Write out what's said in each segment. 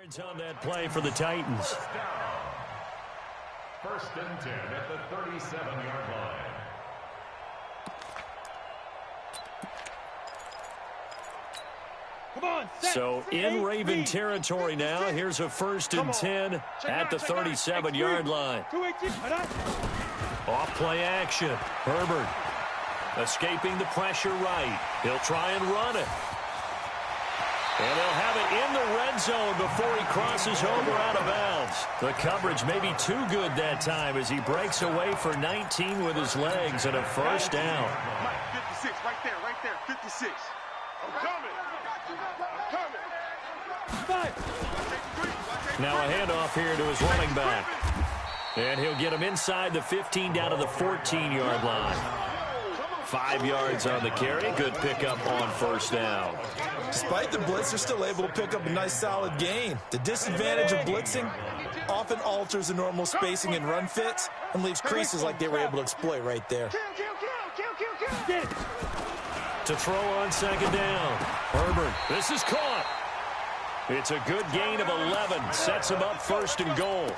yards on that play for the Titans. First and 10 at the 37-yard line. So in Raven territory now. Here's a first and 10 at the 37-yard line. Off play action. Herbert escaping the pressure right. He'll try and run it. And they'll have it in the red zone before he crosses over out of bounds. The coverage may be too good that time as he breaks away for 19 with his legs and a first down. 56, right there, 56. I'm coming. Now a handoff here to his running back. And he'll get him inside the 15 down to the 14-yard line. 5 yards on the carry. Good pickup on first down. Despite the blitz, they're still able to pick up a nice solid gain. The disadvantage of blitzing often alters the normal spacing and run fits and leaves creases like they were able to exploit right there. To throw on second down. Herbert, this is caught. It's a good gain of 11. Sets him up first and goal.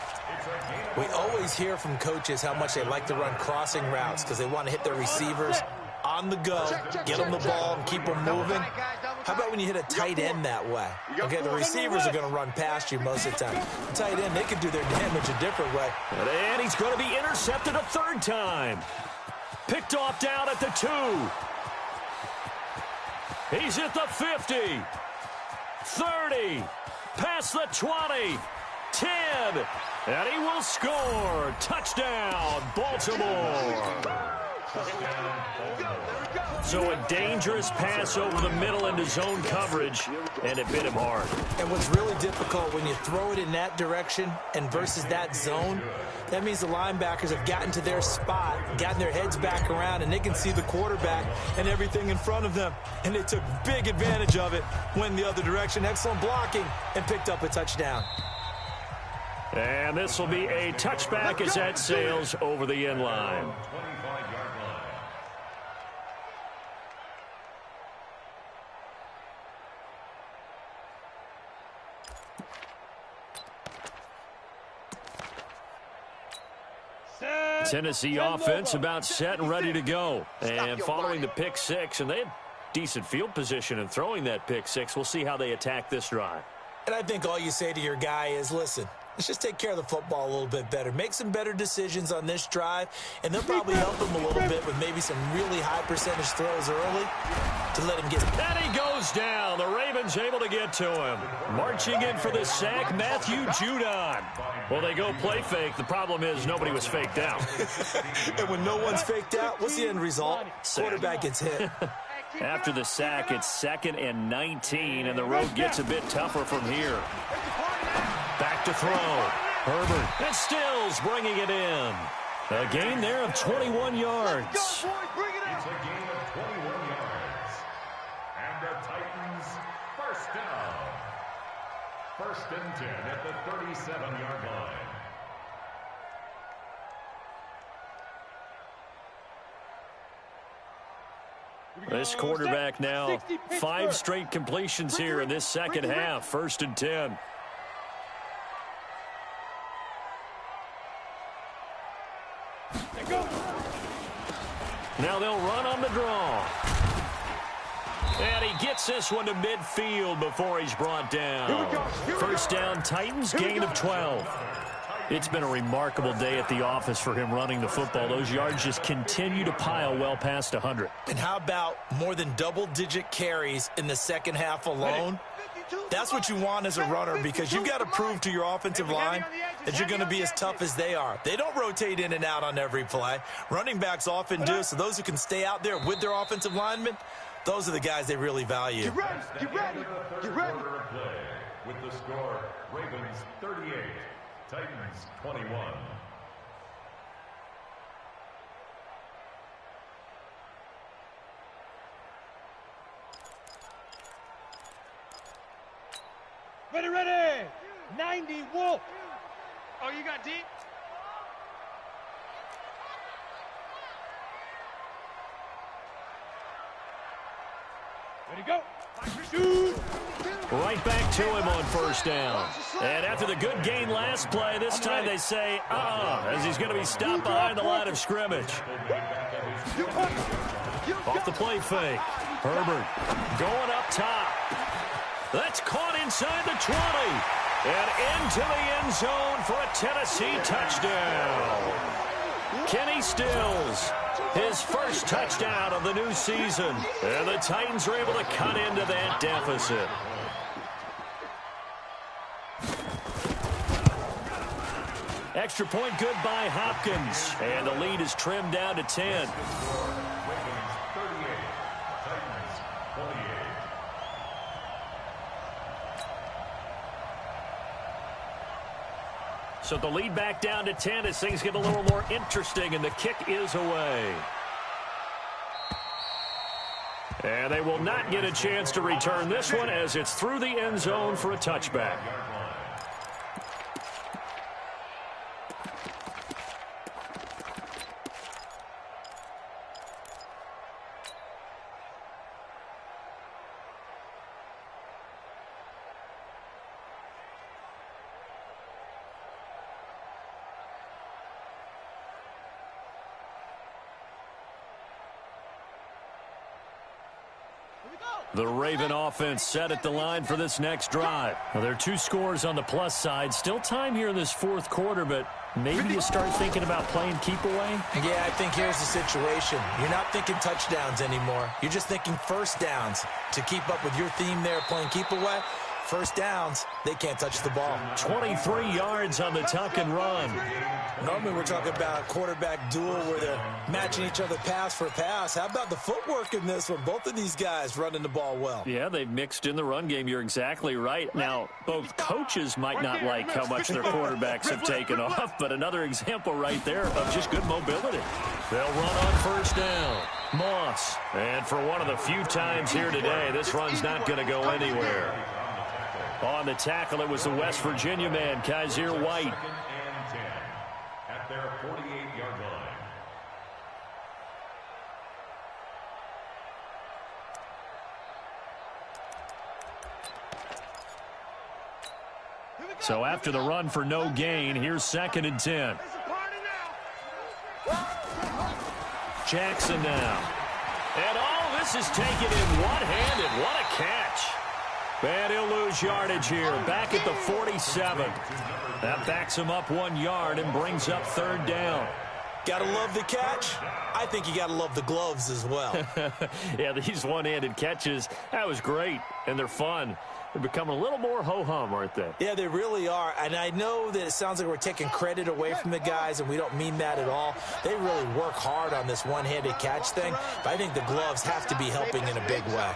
We always hear from coaches how much they like to run crossing routes because they want to hit their receivers on the go, get them the ball, and keep them moving. How about when you hit a tight end that way? Okay, the receivers are going to run past you most of the time. The tight end, they can do their damage a different way. And he's going to be intercepted a third time. Picked off down at the 2. He's at the 50. 30. Past the 20. 10. And he will score. Touchdown, Baltimore. So a dangerous pass over the middle into zone coverage, and it bit him hard. And what's really difficult when you throw it in that direction and versus that zone, that means the linebackers have gotten to their spot, gotten their heads back around, and they can see the quarterback and everything in front of them. And they took big advantage of it, went the other direction, excellent blocking, and picked up a touchdown. And this will be a touchback as that sails over the end line. Tennessee offense about set and ready to go. And following the pick six, and they had decent field position in throwing that pick six. We'll see how they attack this drive. And I think all you say to your guy is, listen, let's just take care of the football a little bit better. Make some better decisions on this drive, and they'll probably help him a little bit with maybe some really high percentage throws early to let him get. And he goes down. The Ravens able to get to him. Marching in for the sack, Matthew Judon. Well, they go play fake. The problem is nobody was faked out. And when no one's faked out, what's the end result? Quarterback gets hit. After the sack, it's 2nd and 19, and the road gets a bit tougher from here. Back to throw. Herbert and Stills bringing it in. A gain there of 21 yards. It's a gain of 21 yards. And the Titans first down. First and 10 at the 37-yard line. This quarterback now 5 straight completions here in this second half. 1st and 10. Now they'll run on the draw. And he gets this one to midfield before he's brought down. First down, Titans, gain of 12. It's been a remarkable day at the office for him running the football. Those yards just continue to pile well past 100. And how about more than double-digit carries in the second half alone? That's what you want as a runner, because you've got to prove to your offensive line that you're going to be as tough as they are. They don't rotate in and out on every play. Running backs often do, so those who can stay out there with their offensive linemen, those are the guys they really value. Get ready, get ready, get ready. With the score, Ravens 38, Titans 21. Ready, ready! 90, Wolf! Oh, you got deep? Ready, go. Shoot. Right back to him on first down. And after the good gain last play, this time they say, as he's going to be stopped behind the line of scrimmage. Off the play fake. Herbert going up top. That's caught inside the 20. And into the end zone for a Tennessee touchdown. Kenny Stills, his first touchdown of the new season. And the Titans are able to cut into that deficit. Extra point good by Hopkins. And the lead is trimmed down to 10. So the lead back down to 10 as things get a little more interesting, and the kick is away. And they will not get a chance to return this one as it's through the end zone for a touchback. The Raven offense set at the line for this next drive. Well, there are two scores on the plus side. Still time here in this fourth quarter, but maybe you start thinking about playing keep away? Yeah, I think here's the situation. You're not thinking touchdowns anymore. You're just thinking first downs. To keep up with your theme there, playing keep away, first downs, they can't touch the ball. 23 yards on the tuck and run. Normally we're talking about a quarterback duel where they're matching each other pass for pass. How about the footwork in this one? Both of these guys running the ball well. Yeah, they've mixed in the run game. You're exactly right. Now, both coaches might not like how much their quarterbacks have taken off, but another example right there of just good mobility. They'll run on first down. Moss. And for one of the few times here today, this run's not going to go anywhere. On the tackle, it was the West Virginia man, Kaiser White. At their 48-yard line. So after the run for no gain, here's 2nd and 10. Jackson now. And all this is taken in one-handed. What a catch. And he'll lose yardage here, back at the 47. That backs him up 1 yard and brings up 3rd down. Gotta love the catch. I think you gotta love the gloves as well. Yeah, these one-handed catches, that was great, and they're fun. They're becoming a little more ho-hum, aren't they? Yeah, they really are. And I know that it sounds like we're taking credit away from the guys, and we don't mean that at all. They really work hard on this one-handed catch thing, but I think the gloves have to be helping in a big way.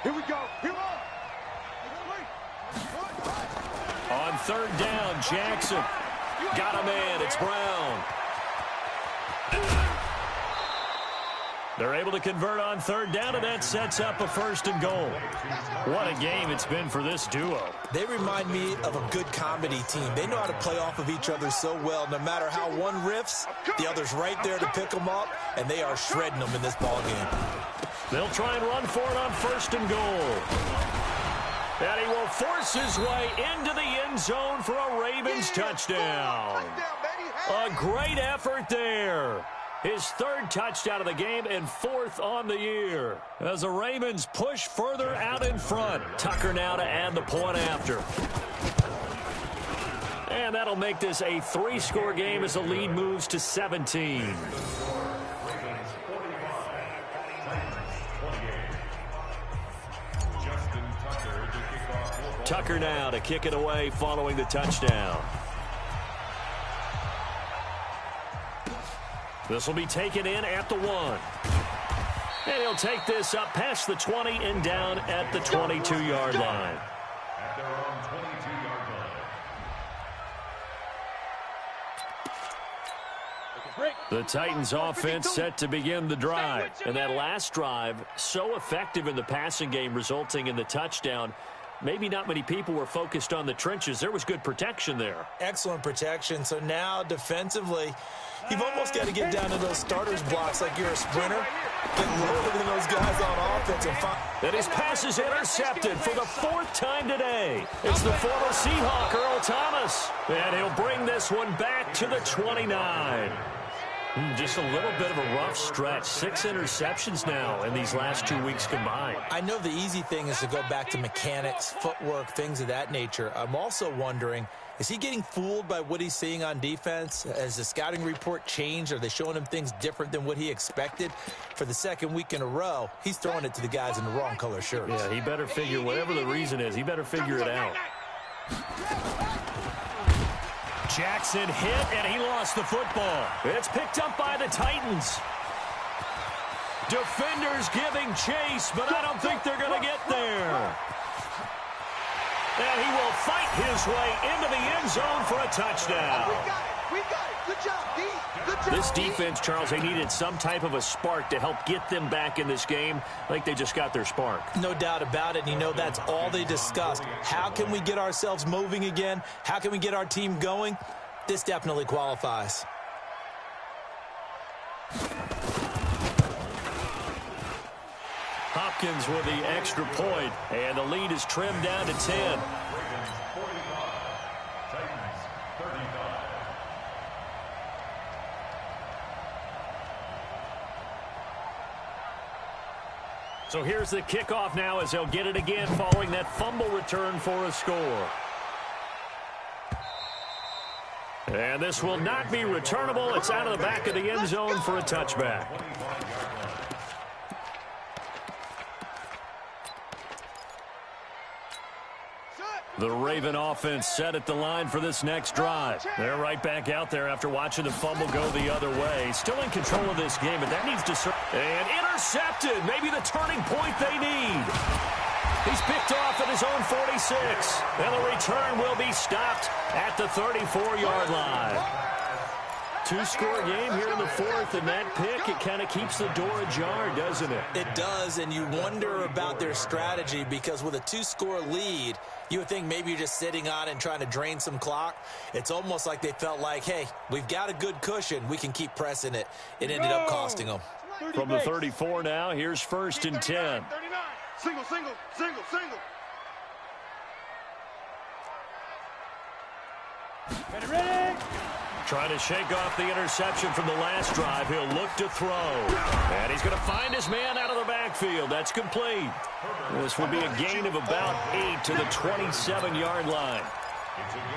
Here we go. Here we go. On 3rd down, Jackson. Got a man. It's Brown. They're able to convert on 3rd down, and that sets up a 1st and goal. What a game it's been for this duo. They remind me of a good comedy team. They know how to play off of each other so well. No matter how one riffs, the other's right there to pick them up, and they are shredding them in this ball game. They'll try and run for it on 1st and goal. And he will force his way into the end zone for a Ravens touchdown. A great effort there. His 3rd touchdown of the game and 4th on the year. As the Ravens push further out in front. Tucker now to add the point after. And that'll make this a 3-score game as the lead moves to 17. Tucker now to kick it away following the touchdown. This will be taken in at the 1. And he'll take this up past the 20 and down at the 22-yard line. At their own 22-yard line. The Titans offense set to begin the drive. And that last drive, so effective in the passing game, resulting in the touchdown. Maybe not many people were focused on the trenches. There was good protection there. Excellent protection. So now defensively, you've almost got to get down to those starters blocks like you're a sprinter Get lower than those guys on offense and find. And his pass is intercepted for the 4th time today. It's the former Seahawk, Earl Thomas. And he'll bring this one back to the 29. Just a little bit of a rough stretch. 6 interceptions now in these last 2 weeks combined. I know the easy thing is to go back to mechanics, footwork, things of that nature. I'm also wondering, is he getting fooled by what he's seeing on defense? Has the scouting report changed? Are they showing him things different than what he expected? For the 2nd week in a row, he's throwing it to the guys in the wrong color shirts. Yeah, he better figure, whatever the reason is, he better figure it out. Jackson hit, and he lost the football. It's picked up by the Titans. Defenders giving chase, but I don't think they're going to get there. And he will fight his way into the end zone for a touchdown. We got it. Good job, D. Good job, This defense, Charles, they needed some type of a spark to help get them back in this game. I think they just got their spark. No doubt about it. And you know, that's all they discussed. How can we get ourselves moving again? How can we get our team going? This definitely qualifies. Hopkins with the extra point, and the lead is trimmed down to 10. So here's the kickoff now as they'll get it again following that fumble return for a score. And this will not be returnable. It's out of the back of the end zone for a touchback. The Raven offense set at the line for this next drive. They're right back out there after watching the fumble go the other way. Still in control of this game, but that needs to serve. And intercepted. Maybe the turning point they need. He's picked off at his own 46. And the return will be stopped at the 34-yard line. 2-score game here in the 4th, and that pick, it kind of keeps the door ajar, doesn't it? It does, and you wonder about their strategy because with a 2-score lead, you would think maybe you're just sitting on it and trying to drain some clock. It's almost like they felt like, hey, we've got a good cushion. We can keep pressing it. It ended up costing them. From the 34 now, here's 1st and 10. Single, single, single, single. Ready? Trying to shake off the interception from the last drive. He'll look to throw. And he's going to find his man out of the backfield. That's complete. This will be a gain of about 8 to the 27-yard line.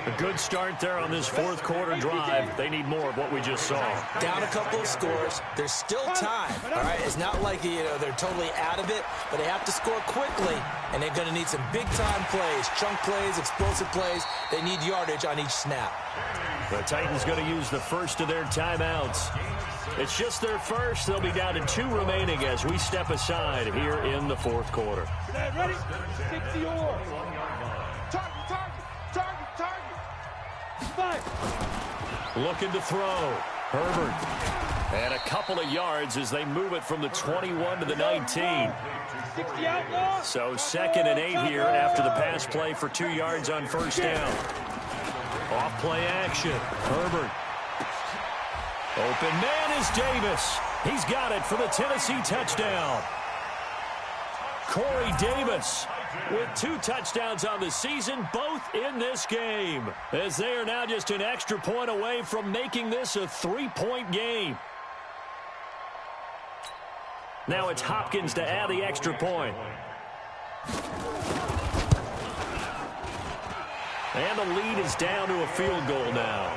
A good start there on this 4th quarter drive. They need more of what we just saw. Down a couple of scores. There's still time, all right? It's not like, they're totally out of it, but they have to score quickly, and they're going to need some big-time plays, chunk plays, explosive plays. They need yardage on each snap. The Titans going to use the first of their timeouts. It's just their first. They'll be down to 2 remaining as we step aside here in the 4th quarter. Ready? 60 or. Target. 5. Looking to throw. Herbert. And a couple of yards as they move it from the 21 to the 19. 60 outlaw. So 2nd and 8 here after the pass play for 2 yards on 1st down. Off play action. Herbert. Open man is Davis. He's got it for the Tennessee touchdown. Corey Davis with 2 touchdowns on the season, both in this game, as they are now just an extra point away from making this a 3-point game. Now it's Hopkins to add the extra point. And the lead is down to a field goal now.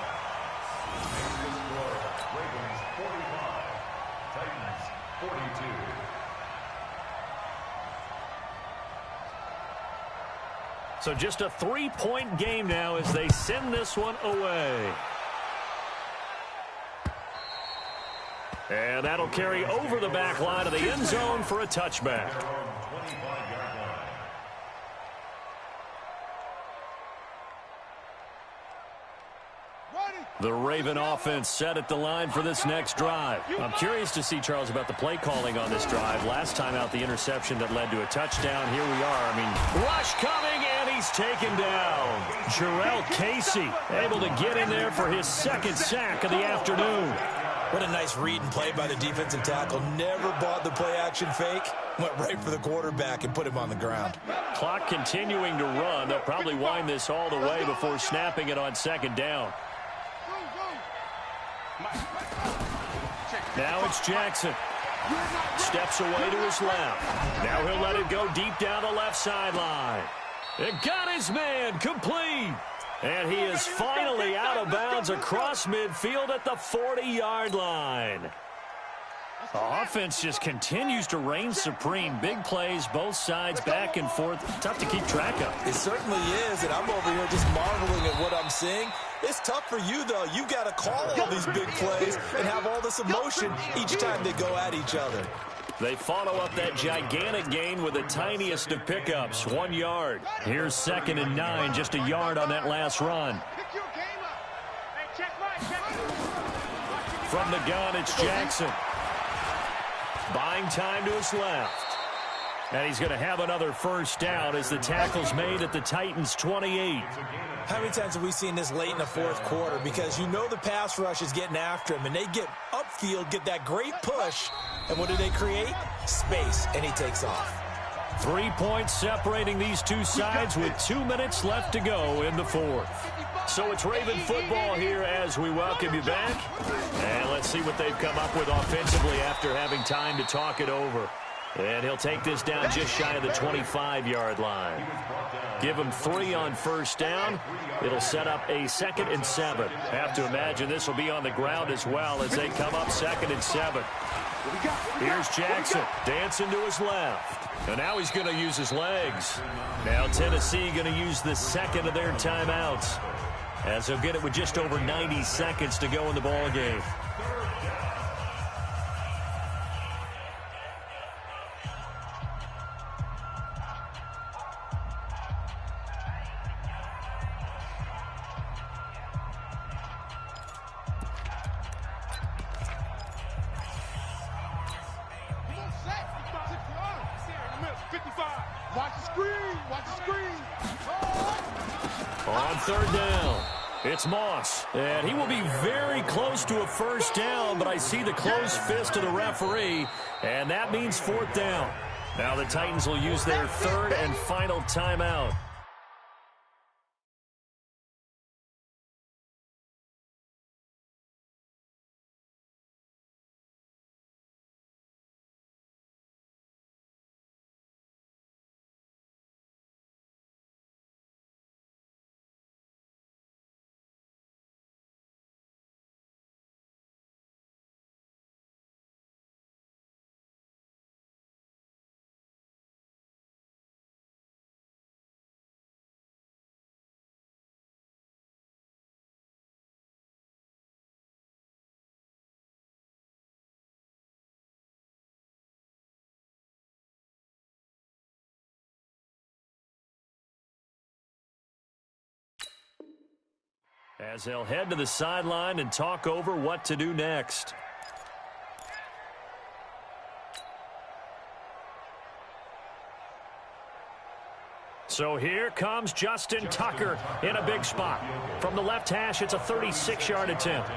Ravens 45, Titans 42. So just a 3-point game now as they send this one away. And that'll carry over the back line of the end zone for a touchback. The Raven offense set at the line for this next drive. I'm curious to see, Charles, about the play calling on this drive. Last time out, the interception that led to a touchdown. Here we are. Rush coming, and he's taken down. Jarrell Casey able to get in there for his 2nd sack of the afternoon. What a nice read and play by the defensive tackle. Never bought the play-action fake. Went right for the quarterback and put him on the ground. Clock continuing to run. They'll probably wind this all the way before snapping it on second down. Now it's Jackson. Steps away to his left. Now he'll let it go deep down the left sideline. It got his man complete. And he is finally out of bounds across midfield at the 40-yard line. The offense just continues to reign supreme. Big plays, both sides, back and forth. Tough to keep track of. It certainly is, and I'm over here just marveling at what I'm seeing. It's tough for you, though. You got to call all these big plays and have all this emotion each time they go at each other. They follow up that gigantic gain with the tiniest of pickups, 1 yard. Here's 2nd and 9, just a yard on that last run. From the gun, it's Jackson. Buying time to his left. And he's going to have another first down as the tackle's made at the Titans' 28. How many times have we seen this late in the fourth quarter? Because you know the pass rush is getting after him, and they get upfield, get that great push, and what do they create? Space, and he takes off. 3 points separating these two sides with 2 minutes left to go in the fourth. So it's Raven football here as we welcome you back. And let's see what they've come up with offensively after having time to talk it over. And he'll take this down just shy of the 25-yard line. Give him 3 on first down. It'll set up a 2nd and 7. Have to imagine this will be on the ground as well as they come up 2nd and 7. Here's Jackson dancing to his left. And now he's going to use his legs. Now Tennessee going to use the 2nd of their timeouts, as they'll get it with just over 90 seconds to go in the ball game. On 3rd down, it's Moss. And he will be very close to a first down, but I see the closed fist of the referee, and that means 4th down. Now the Titans will use their 3rd and final timeout. As they'll head to the sideline and talk over what to do next. So here comes Justin Tucker in a big spot. From the left hash, it's a 36-yard attempt.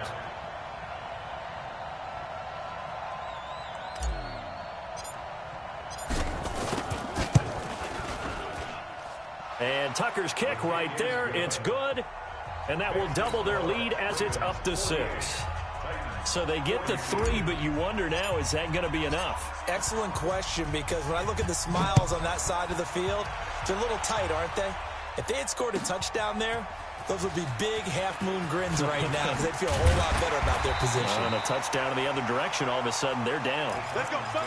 And Tucker's kick right there, it's good. And that will double their lead as it's up to 6. So they get the 3, but you wonder now, is that going to be enough? Excellent question, because when I look at the smiles on that side of the field, they're a little tight, aren't they? If they had scored a touchdown there, those would be big half-moon grins right now, because they'd feel a whole lot better about their position. And a touchdown in the other direction, all of a sudden they're down. Let's go, son.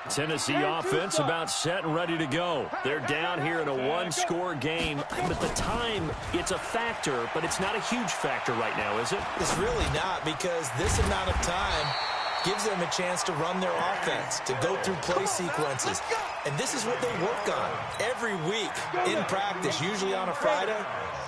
Tennessee offense about set and ready to go. They're down here in a 1-score game. But the time, it's a factor, but it's not a huge factor right now, is it? It's really not, because this amount of time gives them a chance to run their offense, to go through play sequences. And this is what they work on every week in practice, usually on a Friday.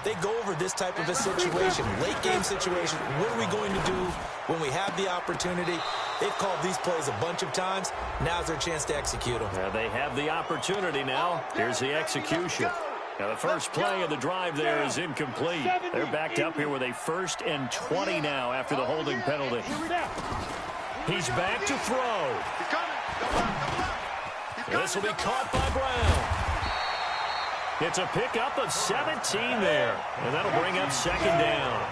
They go over this type of a situation, late game situation. What are we going to do when we have the opportunity? They've called these plays a bunch of times. Now's their chance to execute them. They have the opportunity now. Here's the execution. Now the first play of the drive there is incomplete. They're backed up here with a 1st and 20 now after the holding penalty. He's back to throw. This will be caught by Brown. It's a pickup of 17 there, and that'll bring up 2nd down.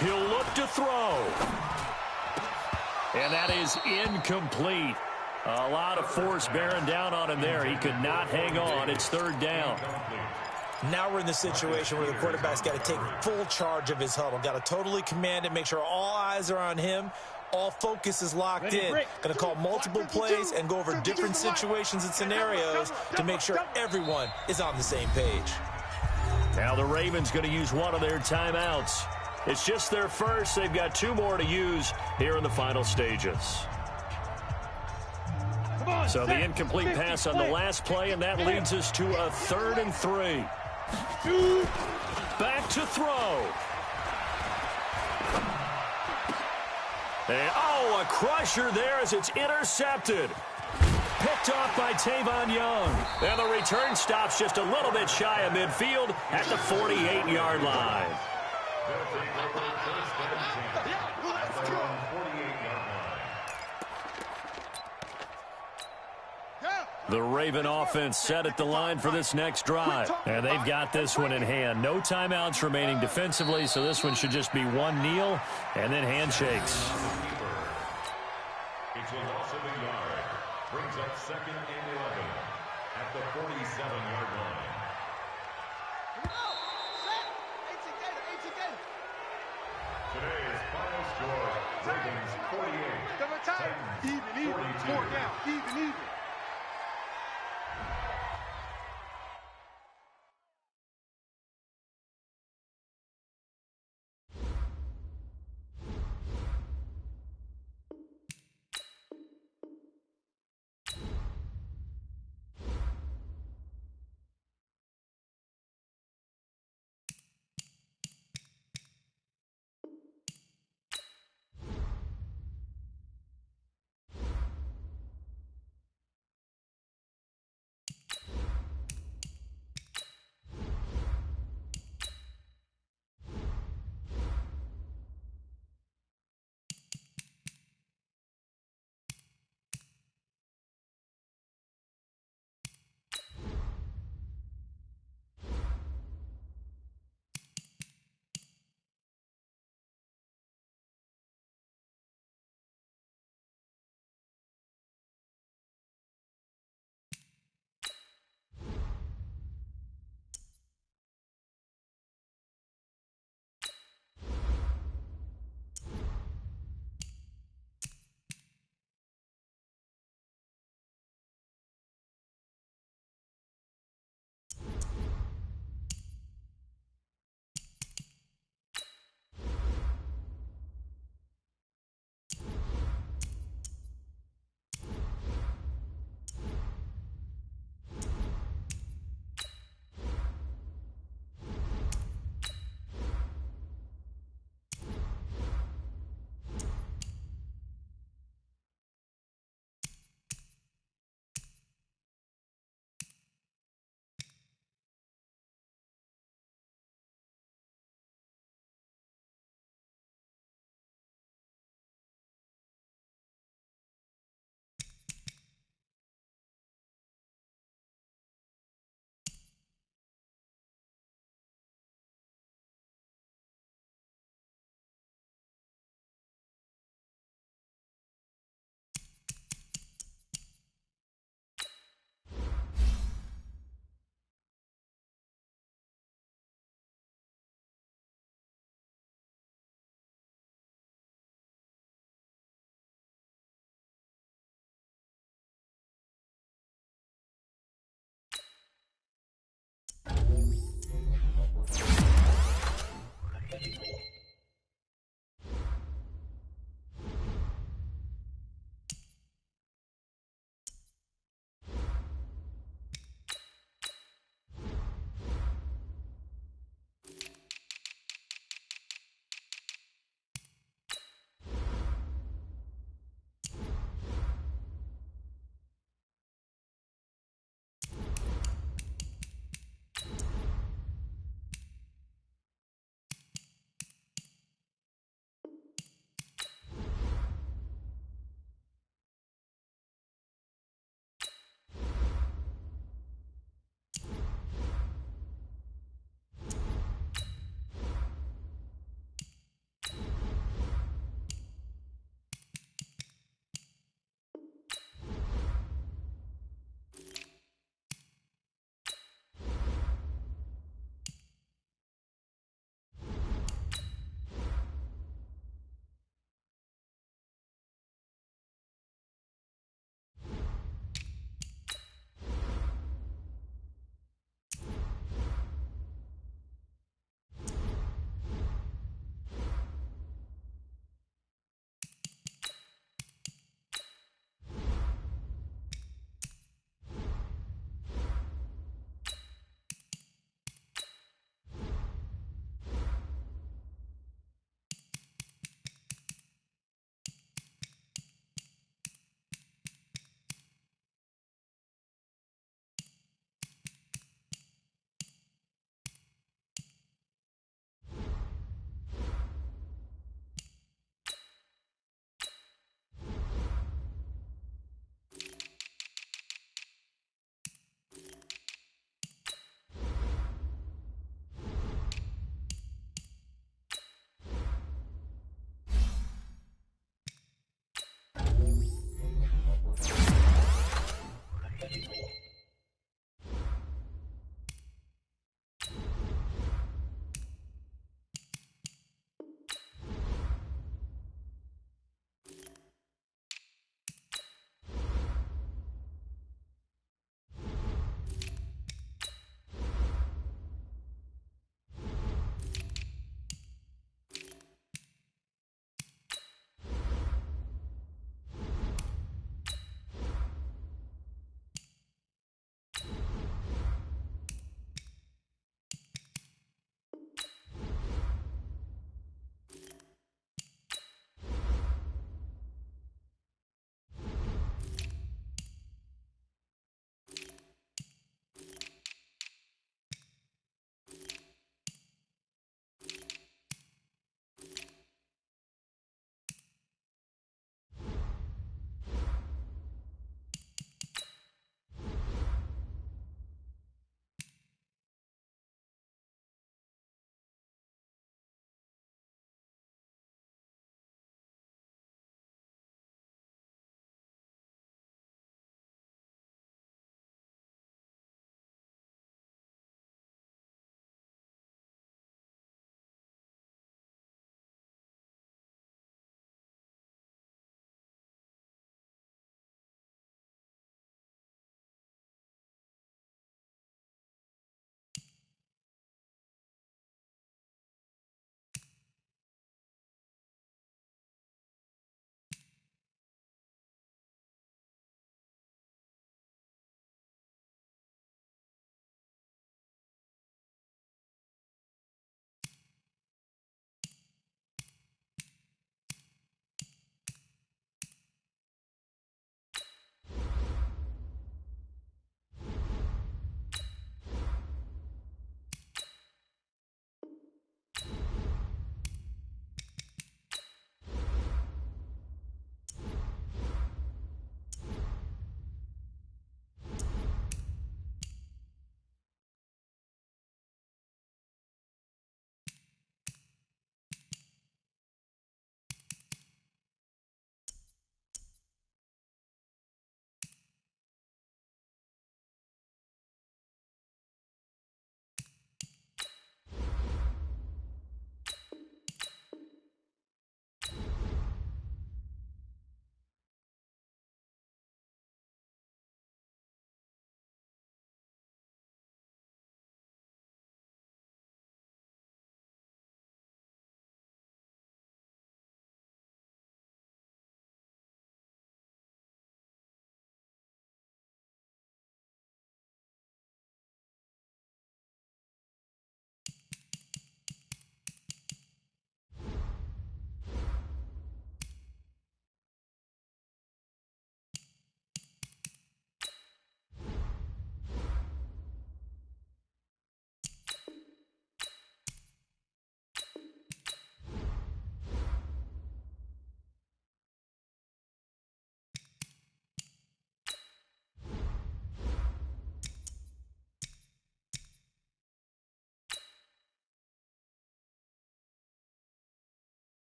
He'll look to throw. And that is incomplete. A lot of force bearing down on him there. He could not hang on. It's 3rd down. Now we're in the situation where the quarterback's got to take full charge of his huddle. Got to totally command it, make sure all eyes are on him. All focus is locked in. Going to call multiple plays and go over different situations and scenarios to make sure everyone is on the same page. Now the Ravens going to use one of their timeouts. It's just their first. They've got 2 more to use here in the final stages. So the incomplete pass on the last play, and that leads us to a 3rd and 3. Back to throw. And, a crusher there as it's intercepted. Picked off by Tavon Young. And the return stops just a little bit shy of midfield at the 48-yard line. The Raven offense set at the line for this next drive. And they've got this one in hand. No timeouts remaining defensively, so this one should just be one kneel and then handshakes. It's a loss of a yard. Brings up 2nd and 11 at the 47-yard line. Today's final score, Ravens 48, Titans 42. 4 down, even.